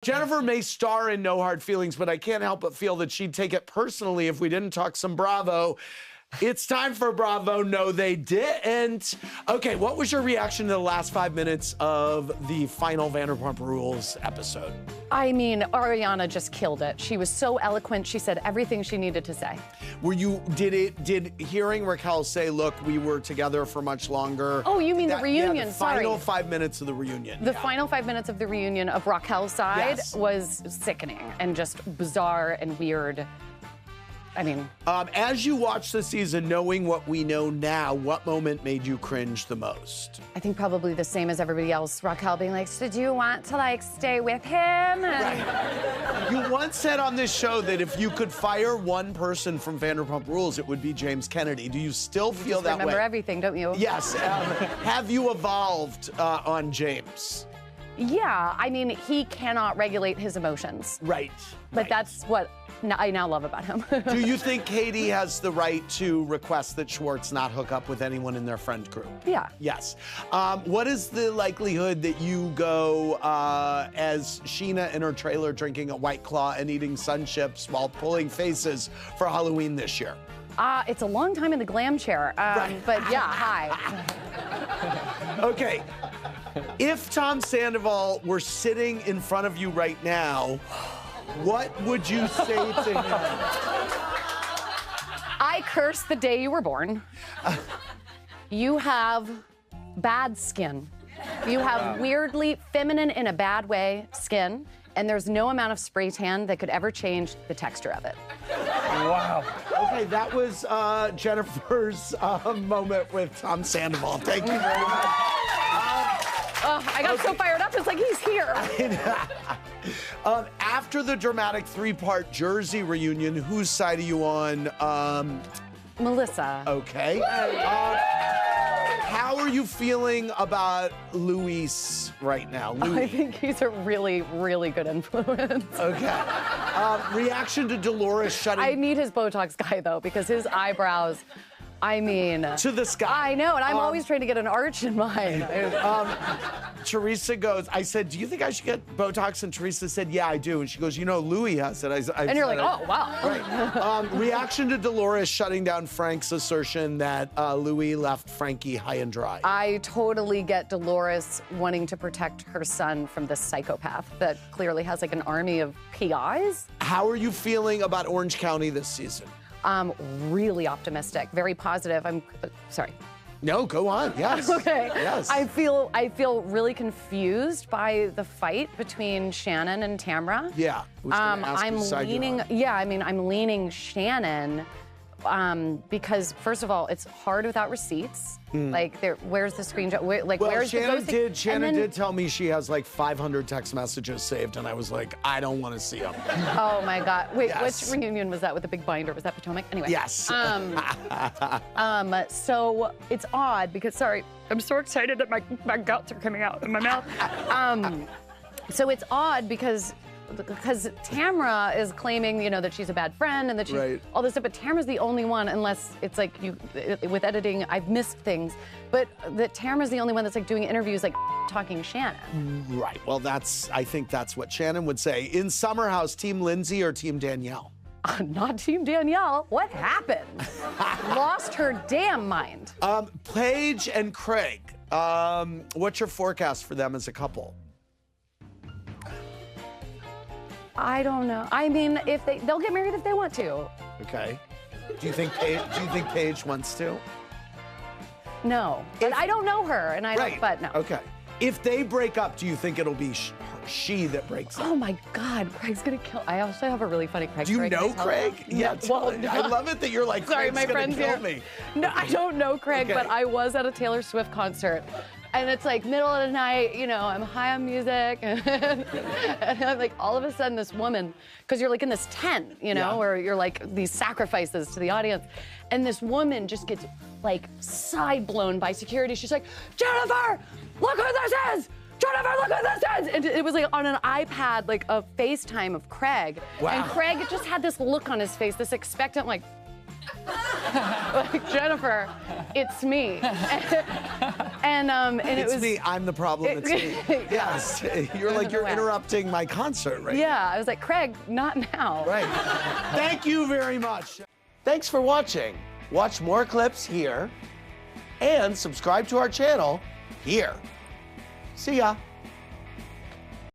Jennifer may star in No Hard Feelings, but I can't help but feel that she'd take it personally if we didn't talk some Bravo. It's time for Bravo. No, they didn't. Okay, what was your reaction to the last 5 minutes of the final Vanderpump Rules episode? I mean, Ariana just killed it. She was so eloquent. She said everything she needed to say. Did hearing Raquel say, look, we were together for much longer? Oh, you mean the reunion, yeah, the final 5 minutes of the reunion. The final 5 minutes of the reunion of Raquel's side was sickening and just bizarre and weird. I mean... as you watch the season, knowing what we know now, what moment made you cringe the most? I think probably the same as everybody else. Raquel being like, so do you want to, like, stay with him? Right. You once said on this show that if you could fire one person from Vanderpump Rules, it would be James Kennedy. Do you still feel that way? You remember everything, don't you? Yes. Have you evolved on James? Yeah, I mean, he cannot regulate his emotions. Right. But that's what I now love about him. Do you think Katie has the right to request that Schwartz not hook up with anyone in their friend group? Yeah. Yes. What is the likelihood that you go as Sheena in her trailer drinking a White Claw and eating Sun Chips while pulling faces for Halloween this year? It's a long time in the glam chair, but yeah, hi. Okay. If Tom Sandoval were sitting in front of you right now, what would you say to him? I curse the day you were born. You have bad skin. You have weirdly feminine in a bad way skin, and there's no amount of spray tan that could ever change the texture of it. Wow. Okay, that was Jennifer's moment with Tom Sandoval. Thank you very much. I got so fired up, it's like he's here. After the dramatic three-part Jersey reunion, whose side are you on? Melissa. Okay. How are you feeling about Luis right now? Louis. I think he's a really, really good influence. Okay. Reaction to Dolores shutting... I need his Botox guy, though, because his eyebrows... I mean... To the sky. I know, and I'm always trying to get an arch in mine. Teresa goes, I said, do you think I should get Botox? And Teresa said, yeah, I do. And she goes, you know, Louis has it. And you're like, oh, wow. Right. Reaction to Dolores shutting down Frank's assertion that Louis left Frankie high and dry. I totally get Dolores wanting to protect her son from this psychopath that clearly has like an army of PIs. How are you feeling about Orange County this season? Really optimistic, very positive. Sorry. No, go on. Yes. Okay. Yes. I feel really confused by the fight between Shannon and Tamra. Yeah. I'm leaning Shannon because first of all, it's hard without receipts. Like, where's the screenshot? Where's Shannon did tell me she has like 500 text messages saved, and I was like, I don't want to see them. Oh my God! Wait, yes. Which reunion was that with the big binder? Was that Potomac? Anyway. Yes. So it's odd because I'm so excited that my guts are coming out in my mouth. So it's odd because Tamra is claiming, you know, that she's a bad friend and that she's all this stuff, but Tamra's the only one, unless it's like with editing, I've missed things, but that Tamra's the only one that's like doing interviews, like talking Shannon. Right, well I think that's what Shannon would say. In Summer House, Team Lindsay or Team Danielle? Not Team Danielle. What happened? Lost her damn mind. Paige and Craig, what's your forecast for them as a couple? I don't know. I mean, they'll get married if they want to. Okay. Do you think Paige wants to? No. But I don't know her, and I don't, but no. Okay. If they break up, do you think it'll be she that breaks up? Oh my God, Craig's gonna kill. I also have a really funny Craig. Do you know Craig? Yeah. Well, I love it that you're like, sorry, Craig's my friend's gonna kill here. me. No, I don't know Craig, but I was at a Taylor Swift concert. And it's like middle of the night, you know, I'm high on music, and I'm like, all of a sudden this woman, because you're like in this tent, you know, where you're like these sacrifices to the audience, and this woman just gets like side blown by security. She's like, Jennifer, look who this is! Jennifer, look who this is! And it was like on an iPad, like a FaceTime of Craig. Wow. And Craig just had this look on his face, this expectant like, like, Jennifer, it's me. And It's it was me. I'm the problem. It's me. Yes. You're like, you're interrupting my concert right now. Yeah, I was like, Craig, not now. Right. Thank you very much. Thanks for watching. Watch more clips here and subscribe to our channel here. See ya.